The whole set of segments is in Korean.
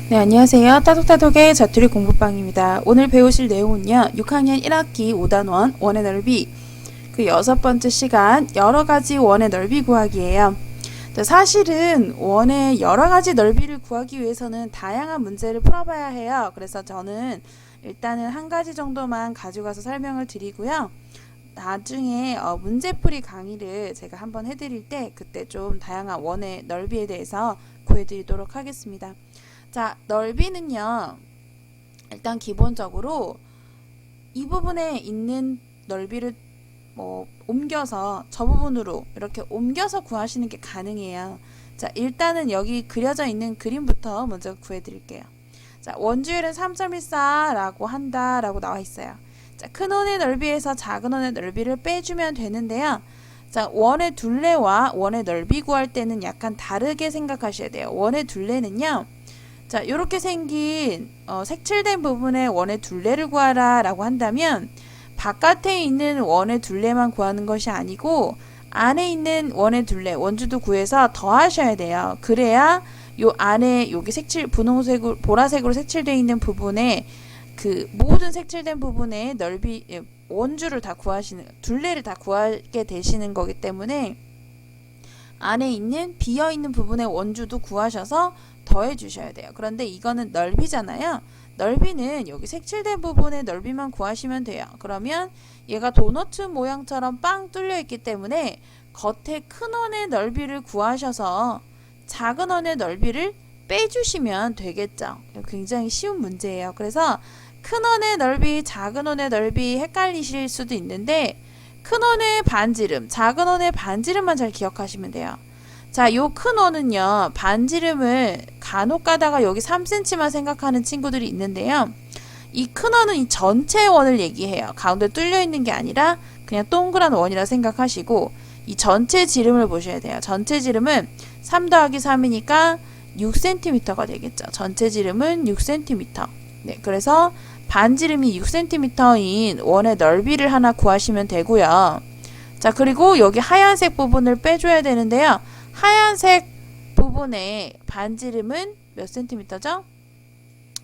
네, 안녕하세요. 따독따독의 자투리 공부방입니다. 오늘 배우실 내용은요. 6학년 1학기 5단원 원의 넓이 그 6번째 시간 여러가지 원의 넓이 구하기예요. 사실은 원의 여러가지 넓이를 구하기 위해서는 다양한 문제를 풀어봐야 해요. 그래서 저는 일단은 한 가지 정도만 가져가서 설명을 드리고요. 나중에 문제풀이 강의를 제가 한번 해드릴 때 그때 좀 다양한 원의 넓이에 대해서 구해드리도록 하겠습니다. 자, 넓이는요, 일단 기본적으로 이 부분에 있는 넓이를 옮겨서 저 부분으로 이렇게 옮겨서 구하시는 게 가능해요. 자, 일단은 여기 그려져 있는 그림부터 먼저 구해드릴게요. 자, 원주율은 3.14라고 한다라고 나와 있어요. 자, 큰 원의 넓이에서 작은 원의 넓이를 빼주면 되는데요. 자, 원의 둘레와 원의 넓이 구할 때는 약간 다르게 생각하셔야 돼요. 원의 둘레는요, 자, 이렇게 생긴 색칠된 부분의 원의 둘레를 구하라 라고 한다면 바깥에 있는 원의 둘레만 구하는 것이 아니고 안에 있는 원의 둘레, 원주도 구해서 더하셔야 돼요. 그래야 요 안에 여기 분홍색으로 보라색으로 색칠되어 있는 부분에 그 모든 색칠된 부분의 넓이 원주를 다 구하시는 둘레를 다 구하게 되시는 거기 때문에 안에 있는 비어있는 부분의 원주도 구하셔서 더해 주셔야 돼요. 그런데 이거는 넓이잖아요. 넓이는 여기 색칠된 부분의 넓이만 구하시면 돼요. 그러면 얘가 도너츠 모양처럼 빵 뚫려 있기 때문에 겉에 큰 원의 넓이를 구하셔서 작은 원의 넓이를 빼주시면 되겠죠. 굉장히 쉬운 문제예요. 그래서 큰 원의 넓이, 작은 원의 넓이 헷갈리실 수도 있는데 큰 원의 반지름, 작은 원의 반지름만 잘 기억하시면 돼요. 자, 요 큰 원은요, 반지름을 간혹 가다가 여기 3cm만 생각하는 친구들이 있는데요. 이 큰 원은 이 전체 원을 얘기해요. 가운데 뚫려 있는 게 아니라 그냥 동그란 원이라 생각하시고 이 전체 지름을 보셔야 돼요. 전체 지름은 3 더하기 3이니까 6cm가 되겠죠. 전체 지름은 6cm. 네, 그래서 반지름이 6cm인 원의 넓이를 하나 구하시면 되고요. 자, 그리고 여기 하얀색 부분을 빼줘야 되는데요. 하얀색 부분의 반지름은 몇 cm죠?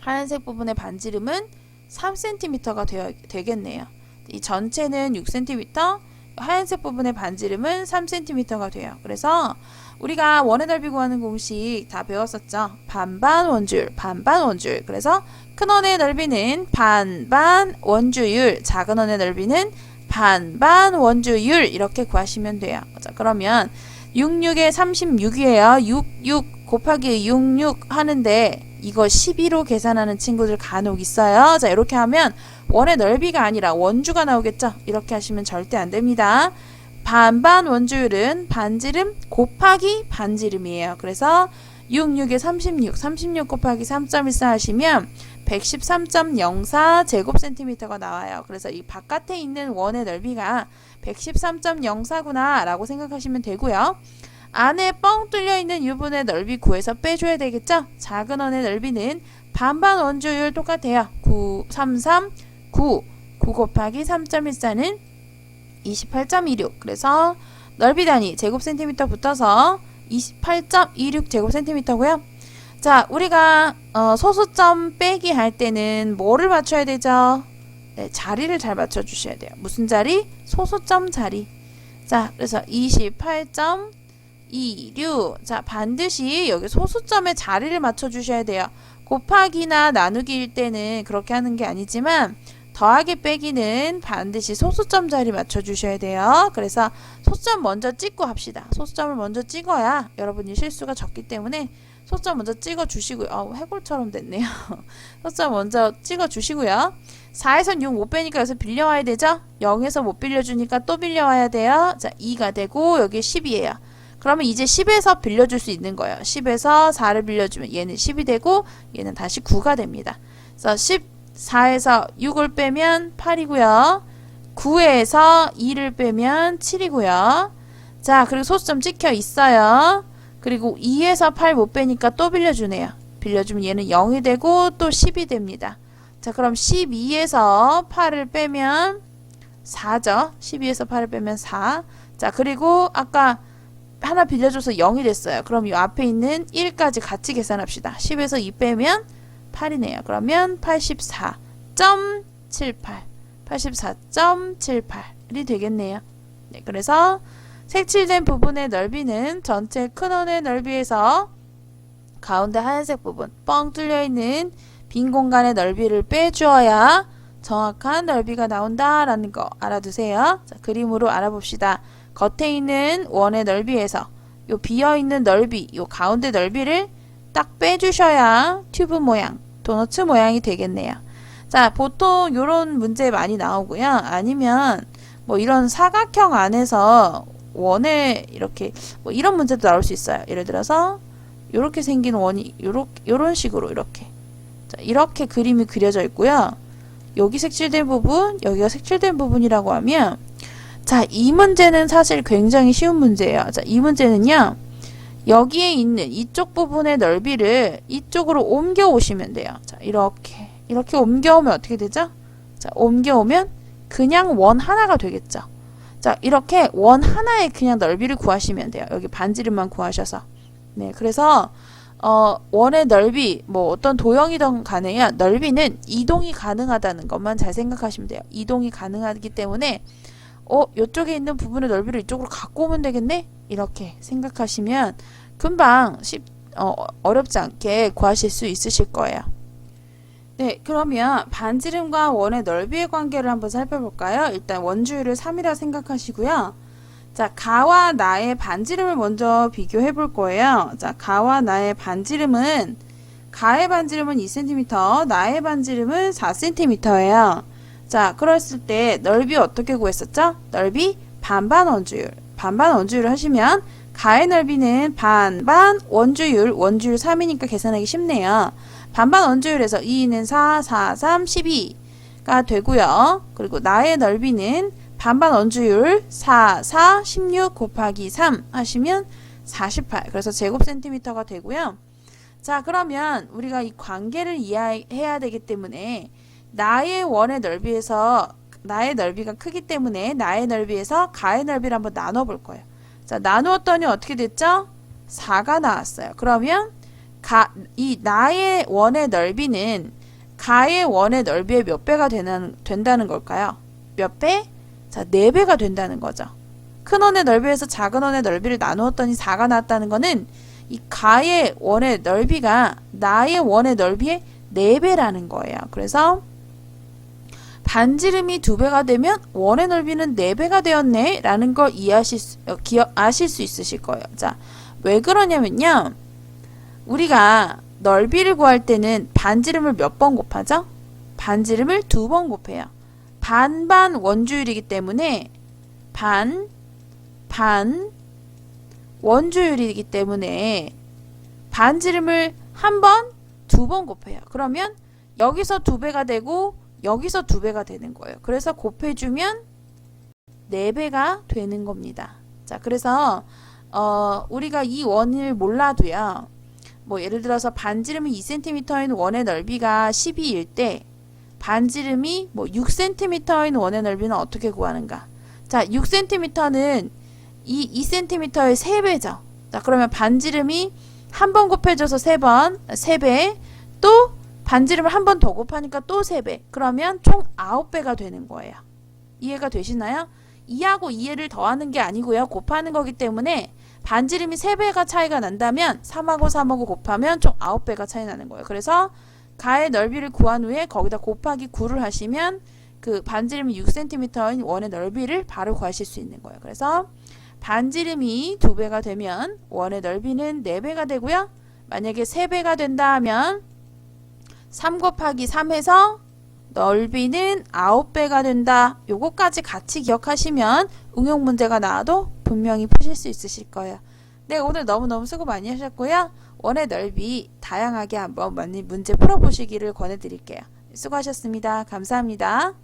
하얀색 부분의 반지름은 3cm가 되겠네요. 이 전체는 6cm, 하얀색 부분의 반지름은 3cm가 돼요. 그래서 우리가 원의 넓이 구하는 공식 다 배웠었죠? 반반 원주율, 반반 원주율. 그래서 큰 원의 넓이는 반반 원주율, 작은 원의 넓이는 반반 원주율 이렇게 구하시면 돼요. 자, 그러면 66에 36이에요. 66 곱하기 66 하는데 이거 12로 계산하는 친구들 간혹 있어요. 자, 이렇게 하면 원의 넓이가 아니라 원주가 나오겠죠. 이렇게 하시면 절대 안 됩니다. 반반 원주율은 반지름 곱하기 반지름이에요. 그래서 66에 36 곱하기 3.14 하시면 113.04 제곱센티미터가 나와요. 그래서 이 바깥에 있는 원의 넓이가 113.04구나 라고 생각하시면 되고요. 안에 뻥 뚫려 있는 유분의 넓이 구해서 빼줘야 되겠죠? 작은 원의 넓이는 반반 원주율 똑같아요. 9 곱하기 3.14는 28.26. 그래서 넓이 단위 제곱센티미터 붙어서 28.26 제곱센티미터고요. 자, 우리가 소수점 빼기 할 때는 뭐를 맞춰야 되죠? 네, 자리를 잘 맞춰주셔야 돼요. 무슨 자리? 소수점 자리. 자, 그래서 28.26. 자, 반드시 여기 소수점의 자리를 맞춰주셔야 돼요. 곱하기나 나누기일 때는 그렇게 하는 게 아니지만 더하기 빼기는 반드시 소수점 자리 맞춰주셔야 돼요. 그래서 소수점 먼저 찍고 합시다. 소수점을 먼저 찍어야 여러분이 실수가 적기 때문에 소수점 먼저 찍어주시고요. 해골처럼 됐네요. 소수점 먼저 찍어주시고요. 4에서 6 못 빼니까 여기서 빌려와야 되죠? 0에서 못 빌려주니까 또 빌려와야 돼요. 자, 2가 되고 여기 10이에요. 그러면 이제 10에서 빌려줄 수 있는 거예요. 10에서 4를 빌려주면 얘는 10이 되고 얘는 다시 9가 됩니다. 그래서 14에서 6을 빼면 8이고요. 9에서 2를 빼면 7이고요. 자, 그리고 소수점 찍혀 있어요. 그리고 2에서 8 못 빼니까 또 빌려주네요. 빌려주면 얘는 0이 되고 또 10이 됩니다. 자, 그럼 12에서 8을 빼면 4죠. 12에서 8을 빼면 4. 자, 그리고 아까 하나 빌려줘서 0이 됐어요. 그럼 이 앞에 있는 1까지 같이 계산합시다. 10에서 2 빼면 8이네요. 그러면 84.78 84.78이 되겠네요. 네, 그래서 색칠된 부분의 넓이는 전체 큰 원의 넓이에서 가운데 하얀색 부분 뻥 뚫려있는 빈 공간의 넓이를 빼주어야 정확한 넓이가 나온다라는 거 알아두세요. 자, 그림으로 알아봅시다. 겉에 있는 원의 넓이에서 요 비어있는 넓이, 요 가운데 넓이를 딱 빼주셔야 튜브 모양, 도너츠 모양이 되겠네요. 자, 보통 요런 문제 많이 나오고요. 아니면 뭐 이런 사각형 안에서 원에 이렇게 뭐 이런 문제도 나올 수 있어요. 예를 들어서 요렇게 생긴 원이 요런 식으로 이렇게 자, 이렇게 그림이 그려져 있고요. 여기 색칠된 부분, 여기가 색칠된 부분이라고 하면 자, 이 문제는 사실 굉장히 쉬운 문제예요. 자, 이 문제는요. 여기에 있는 이쪽 부분의 넓이를 이쪽으로 옮겨 오시면 돼요. 자, 이렇게 옮겨오면 어떻게 되죠? 자, 옮겨오면 그냥 원 하나가 되겠죠. 자, 이렇게 원 하나의 그냥 넓이를 구하시면 돼요. 여기 반지름만 구하셔서. 네, 그래서 원의 넓이, 뭐 어떤 도형이든 간에요. 넓이는 이동이 가능하다는 것만 잘 생각하시면 돼요. 이동이 가능하기 때문에 이쪽에 있는 부분의 넓이를 이쪽으로 갖고 오면 되겠네? 이렇게 생각하시면 금방 어렵지 않게 구하실 수 있으실 거예요. 네, 그러면 반지름과 원의 넓이의 관계를 한번 살펴볼까요? 일단 원주율을 3이라 생각하시고요. 자, 가와 나의 반지름을 먼저 비교해 볼 거예요. 자, 가와 나의 반지름은 가의 반지름은 2cm, 나의 반지름은 4cm예요. 자, 그랬을 때 넓이 어떻게 구했었죠? 넓이 반반 원주율. 반반 원주율을 하시면 가의 넓이는 반반 원주율 3이니까 계산하기 쉽네요. 반반 원주율에서 2는 4, 4, 3, 12가 되고요. 그리고 나의 넓이는 반반 원주율 4, 4, 16 곱하기 3 하시면 48. 그래서 제곱센티미터가 되고요. 자, 그러면 우리가 이 관계를 이해해야 되기 때문에 나의 원의 넓이에서 나의 넓이가 크기 때문에 나의 넓이에서 가의 넓이를 한번 나눠 볼 거예요. 자, 나누었더니 어떻게 됐죠? 4가 나왔어요. 그러면 이 나의 원의 넓이는 가의 원의 넓이의 몇 배가 된다는 걸까요? 몇 배? 자, 4배가 된다는 거죠. 큰 원의 넓이에서 작은 원의 넓이를 나누었더니 4가 나왔다는 거는 이 가의 원의 넓이가 나의 원의 넓이의 4배라는 거예요. 그래서 반지름이 2배가 되면 원의 넓이는 4배가 되었네 라는 걸 아실 수 있으실 거예요. 자, 왜 그러냐면요. 우리가 넓이를 구할 때는 반지름을 몇 번 곱하죠? 반지름을 2번 곱해요. 반반 원주율이기 때문에 반 원주율이기 때문에 반지름을 한 번, 2번 곱해요. 그러면 여기서 2배가 되고 여기서 2배가 되는 거예요. 그래서 곱해주면 4배가 되는 겁니다. 자, 그래서 우리가 이 원을 몰라도요. 뭐 예를 들어서 반지름이 2cm인 원의 넓이가 12일 때 반지름이 뭐 6cm인 원의 넓이는 어떻게 구하는가? 자, 6cm는 이 2cm의 3배죠. 자, 그러면 반지름이 한 번 곱해줘서 3배, 또 반지름을 한 번 더 곱하니까 또 3배. 그러면 총 9배가 되는 거예요. 이해가 되시나요? 2하고 2를 더하는 게 아니고요. 곱하는 거기 때문에 반지름이 3배가 차이가 난다면 3하고 3하고 곱하면 총 9배가 차이 나는 거예요. 그래서 가의 넓이를 구한 후에 거기다 곱하기 9를 하시면 그 반지름이 6cm인 원의 넓이를 바로 구하실 수 있는 거예요. 그래서 반지름이 2배가 되면 원의 넓이는 4배가 되고요. 만약에 3배가 된다 하면 3 곱하기 3 해서 넓이는 9배가 된다. 요거까지 같이 기억하시면 응용 문제가 나와도 분명히 푸실 수 있으실 거예요. 네, 오늘 너무너무 수고 많이 하셨고요. 원의 넓이 다양하게 한번 문제 풀어보시기를 권해드릴게요. 수고하셨습니다. 감사합니다.